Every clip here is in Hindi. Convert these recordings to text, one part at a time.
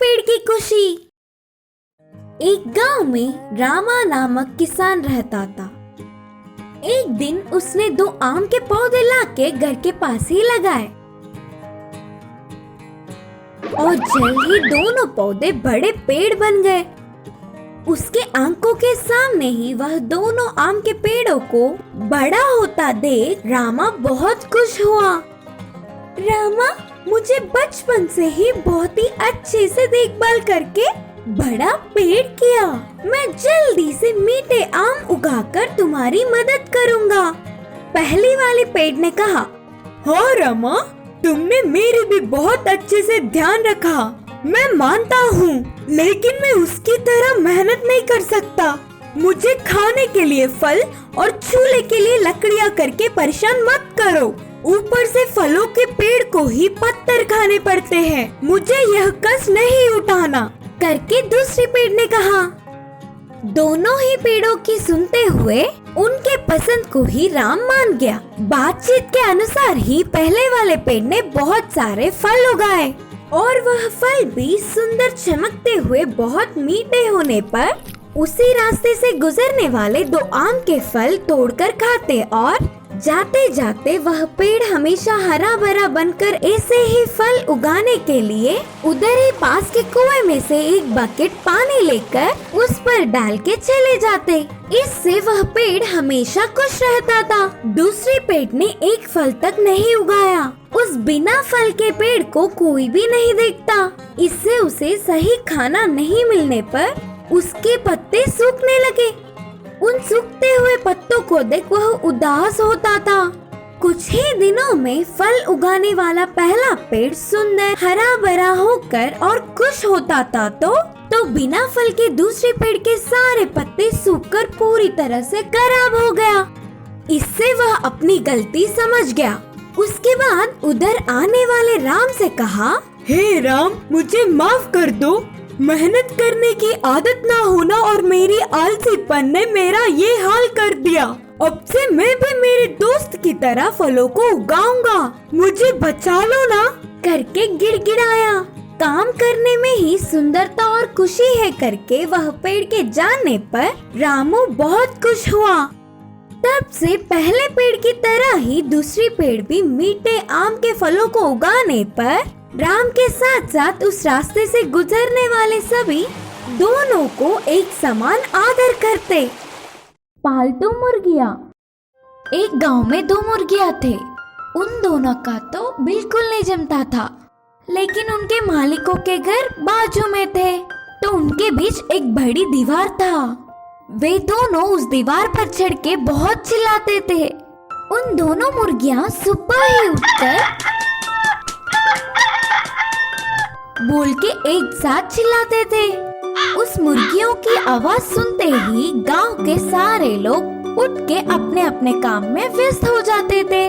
पेड़ की खुशी। एक गांव में रामा नामक किसान रहता था। एक दिन उसने 2 आम के पौधे लाके घर के पास ही लगाए और जल्द ही दोनों पौधे बड़े पेड़ बन गए। उसके आंखों के सामने ही वह दोनों आम के पेड़ों को बड़ा होता देख रामा बहुत खुश हुआ। रामा मुझे बचपन से ही बहुत ही अच्छे से देखभाल करके बड़ा पेड़ किया। मैं जल्दी से मीठे आम उगाकर तुम्हारी मदद करूँगा। पहली वाले पेड़ ने कहा, हाँ रामा, तुमने मेरी भी बहुत अच्छे से ध्यान रखा, मैं मानता हूँ, लेकिन मैं उसकी तरह मेहनत नहीं कर सकता। मुझे खाने के लिए फल और चूल्हे के लिए लकड़ियाँ करके परेशान मत करो। ऊपर से फलों के पेड़ को ही पत्थर खाने पड़ते हैं। मुझे यह कष्ट नहीं उठाना, करके दूसरे पेड़ ने कहा। दोनों ही पेड़ों की सुनते हुए उनके पसंद को ही राम मान गया। बातचीत के अनुसार ही पहले वाले पेड़ ने बहुत सारे फल उगाए और वह फल भी सुंदर चमकते हुए बहुत मीठे होने पर उसी रास्ते से गुजरने वाले 2 आम के फल तोड़कर खाते और जाते जाते वह पेड़ हमेशा हरा भरा बनकर ऐसे ही फल उगाने के लिए उधर ही पास के कुएं में से एक बकेट पानी लेकर उस पर डाल के चले जाते। इससे वह पेड़ हमेशा खुश रहता था। दूसरे पेड़ ने एक फल तक नहीं उगाया। उस बिना फल के पेड़ को कोई भी नहीं देखता। इससे उसे सही खाना नहीं मिलने पर उसके पत्ते सूखने लगे। उन सूखते हुए पत्तों को देख वह उदास होता था। कुछ ही दिनों में फल उगाने वाला पहला पेड़ सुंदर हरा भरा होकर और खुश होता था तो बिना फल के दूसरे पेड़ के सारे पत्ते सूखकर पूरी तरह से खराब हो गया। इससे वह अपनी गलती समझ गया। उसके बाद उधर आने वाले राम से कहा, हे राम, मुझे माफ कर दो। मेहनत करने की आदत ना होना और मेरी आलसीपन ने मेरा ये हाल कर दिया। अब से मैं भी मेरे दोस्त की तरह फलों को उगाऊंगा, मुझे बचा लो ना, करके गिड़गिड़ाया। काम करने में ही सुंदरता और खुशी है करके वह पेड़ के जाने पर रामू बहुत खुश हुआ। तब से पहले पेड़ की तरह ही दूसरी पेड़ भी मीठे आम के फलों को उगाने पर राम के साथ साथ उस रास्ते से गुजरने वाले सभी दोनों को एक समान आदर करते। पालतू मुर्गियाँ। एक गांव में 2 मुर्गियाँ थे। उन दोनों का तो बिल्कुल नहीं जमता था, लेकिन उनके मालिकों के घर बाजू में थे, तो उनके बीच एक बड़ी दीवार था। वे दोनों उस दीवार पर चढ़ के बहुत चिल्लाते थे। उन दोनों मुर्गियाँ सुबह ही उठकर बोल के एक साथ चिल्लाते थे। उस मुर्गियों की आवाज सुनते ही गांव के सारे लोग उठ के अपने अपने काम में व्यस्त हो जाते थे।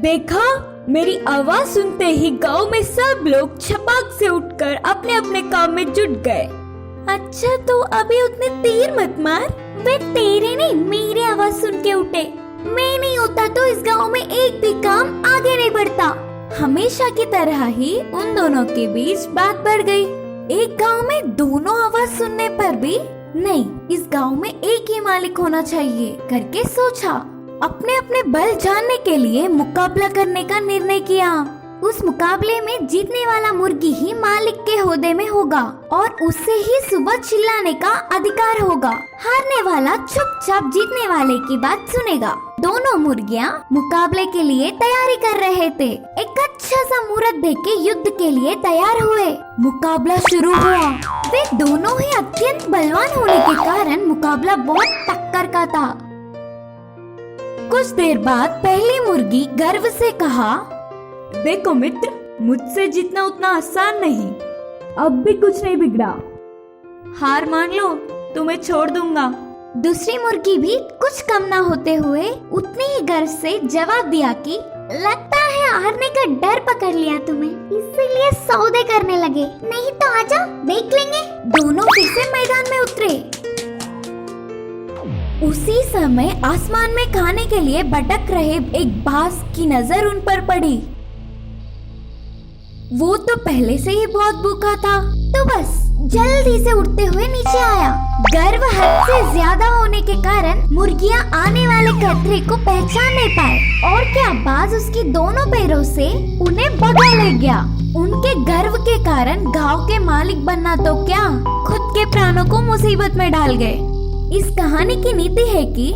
देखा, मेरी आवाज सुनते ही गांव में सब लोग छपाक से उठकर अपने अपने काम में जुट गए। अच्छा, तो अभी उतने तीर मत मार। वे तेरे नहीं, मेरी आवाज सुन के उठे। मैं नहीं होता तो इस गांव में एक भी काम आगे नहीं बढ़ता। हमेशा की तरह ही उन दोनों के बीच बात बढ़ गई। एक गांव में दोनों आवाज सुनने पर भी नहीं, इस गांव में एक ही मालिक होना चाहिए करके सोचा। अपने अपने बल जानने के लिए मुकाबला करने का निर्णय किया। उस मुकाबले में जीतने वाला मुर्गी ही मालिक के ओहदे में होगा और उससे ही सुबह चिल्लाने का अधिकार होगा। हारने वाला चुपचाप जीतने वाले की बात सुनेगा। दोनों मुर्गियाँ मुकाबले के लिए तैयारी कर रहे थे। एक अच्छा सा मुहूर्त देख के युद्ध के लिए तैयार हुए। मुकाबला शुरू हुआ। वे दोनों ही अत्यंत बलवान होने के कारण मुकाबला बहुत टक्कर का था। कुछ देर बाद पहली मुर्गी गर्व से कहा, देखो मित्र, मुझसे जीतना उतना आसान नहीं। अब भी कुछ नहीं बिगड़ा। हार मान लो, तुम्हें छोड़ दूंगा। दूसरी मुर्गी भी कुछ कम ना होते हुए उतनी ही गर्व से जवाब दिया कि लगता है हारने का डर पकड़ लिया तुम्हें, इसीलिए सौदे करने लगे। नहीं तो आजा, देख लेंगे। दोनों फिर से मैदान में उतरे। उसी समय आसमान में खाने के लिए भटक रहे एक बाज की नजर उन पर पड़ी। वो तो पहले से ही बहुत भूखा था, तो बस जल्दी से उड़ते हुए नीचे आया। गर्व हद से ज्यादा होने के कारण मुर्गियां आने वाले खतरे को पहचान नहीं पाए, और क्या बाज उसकी दोनों पैरों से उन्हें भगा ले गया। उनके गर्व के कारण गांव के मालिक बनना तो क्या, खुद के प्राणों को मुसीबत में डाल गए। इस कहानी की नीति है कि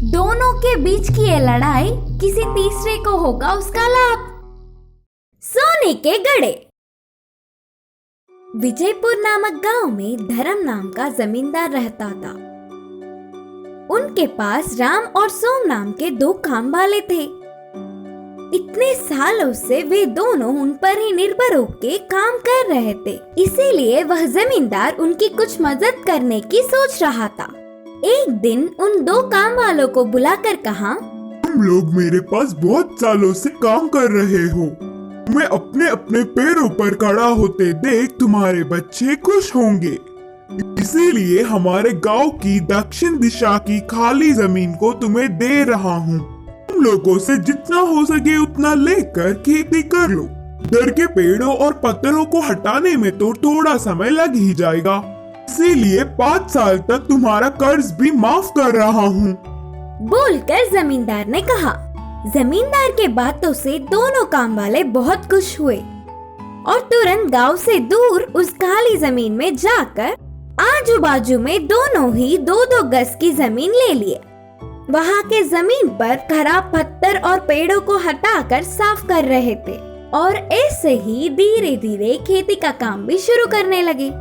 दोनों के बीच की ये लड़ाई किसी तीसरे को होगा उसका लाभ। सोने के घड़े। विजयपुर नामक गांव में धर्म नाम का जमींदार रहता था। उनके पास राम और सोम नाम के दो काम वाले थे। इतने सालों से वे दोनों उन पर ही निर्भर होकर काम कर रहे थे, इसीलिए वह जमींदार उनकी कुछ मदद करने की सोच रहा था। एक दिन उन दो काम वालों को बुलाकर कहा, तुम लोग मेरे पास बहुत सालों से काम कर रहे हो। मैं अपने अपने पैरों पर खड़ा होते देख तुम्हारे बच्चे खुश होंगे, इसीलिए हमारे गांव की दक्षिण दिशा की खाली जमीन को तुम्हें दे रहा हूँ। तुम लोगों से जितना हो सके उतना लेकर खेती कर लो। इधर के पेड़ों और पत्थरों को हटाने में तो थोड़ा समय लग ही जाएगा, इसीलिए 5 साल तक तुम्हारा कर्ज भी माफ कर रहा हूँ। बोलकर जमींदार ने कहा। जमींदार के बातों से दोनों काम वाले बहुत खुश हुए और तुरंत गांव से दूर उस खाली जमीन में जाकर आजू बाजू में दोनों ही 2-2 गज की जमीन ले लिए। वहां के जमीन पर खराब पत्थर और पेड़ों को हटाकर साफ कर रहे थे और ऐसे ही धीरे धीरे खेती का काम भी शुरू करने लगे।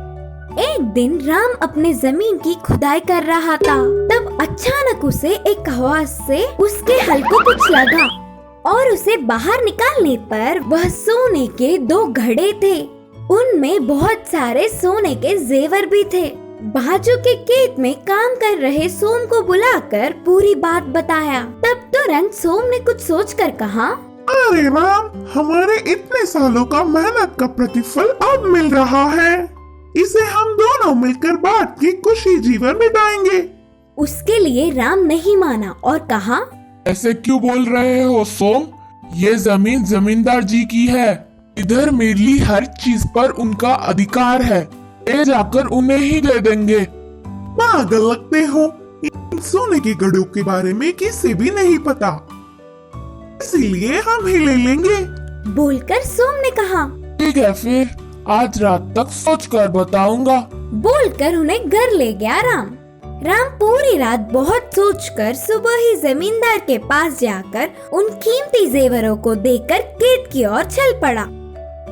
एक दिन राम अपने जमीन की खुदाई कर रहा था, तब अचानक उसे एक आवाज से उसके हल को कुछ लगा और उसे बाहर निकालने पर वह सोने के 2 घड़े थे। उनमें बहुत सारे सोने के जेवर भी थे। बाजू के खेत में काम कर रहे सोम को बुलाकर पूरी बात बताया। तब तुरंत सोम ने कुछ सोचकर कहा, अरे राम, हमारे इतने सालों का मेहनत का प्रतिफल अब मिल रहा है। इसे हम दोनों मिलकर बांट के खुशी जीवन बिताएंगे। उसके लिए राम नहीं माना और कहा, ऐसे क्यों बोल रहे हो सोम? ये जमीन जमींदार जी की है। इधर मेरी हर चीज पर उनका अधिकार है। ले जाकर उन्हें ही दे देंगे। पागल लगते हो, इन सोने के घड़ों के बारे में किसी भी नहीं पता, इसीलिए हम ही ले लेंगे। बोलकर सोम ने कहा, ठीक है, फिर आज रात तक सोच कर बताऊंगा। बोलकर उन्हें घर ले गया राम। राम पूरी रात बहुत सोचकर सुबह ही जमींदार के पास जाकर उन कीमती जेवरों को देकर खेत की ओर चल पड़ा।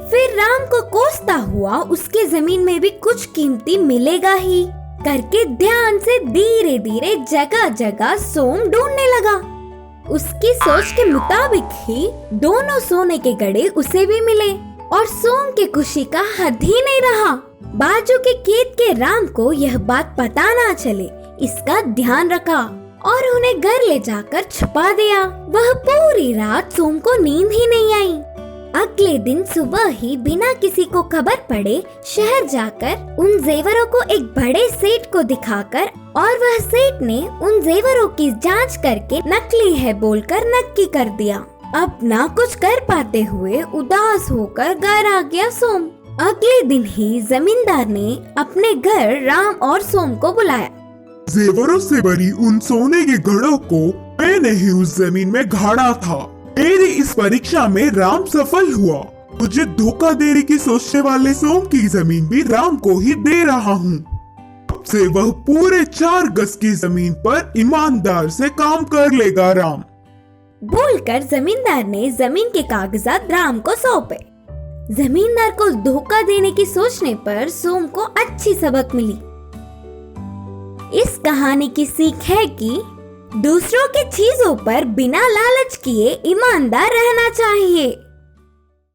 फिर राम को कोसता हुआ उसके जमीन में भी कुछ कीमती मिलेगा ही करके ध्यान से धीरे धीरे जगह जगह सोम ढूंढने लगा। उसकी सोच के मुताबिक ही दोनों सोने के घड़े उसे भी मिले और सोम की खुशी का हद ही नहीं रहा। बाजू के खेत के राम को यह बात पता ना चले, इसका ध्यान रखा और उन्हें घर ले जाकर छुपा दिया। वह पूरी रात सोम को नींद ही नहीं आई। अगले दिन सुबह ही बिना किसी को खबर पड़े शहर जाकर उन जेवरों को एक बड़े सेठ को दिखाकर और वह सेठ ने उन जेवरों की जांच करके नकली है बोलकर नक्की कर दिया। अब ना कुछ कर पाते हुए उदास होकर घर आ गया सोम। अगले दिन ही जमींदार ने अपने घर राम और सोम को बुलाया। जेवरों से भरी उन सोने के घड़ों को मैंने ही उस जमीन में गाड़ा था। मेरी इस परीक्षा में राम सफल हुआ। मुझे धोखा देने की सोचने वाले सोम की जमीन भी राम को ही दे रहा हूँ। अब से वह पूरे 4 गज की जमीन पर ईमानदार से काम कर लेगा राम। बोलकर जमींदार ने जमीन के कागजात राम को सौंपे। जमींदार को धोखा देने की सोचने पर सोम को अच्छी सबक मिली। इस कहानी की सीख है कि दूसरों की चीजों पर बिना लालच किए ईमानदार रहना चाहिए।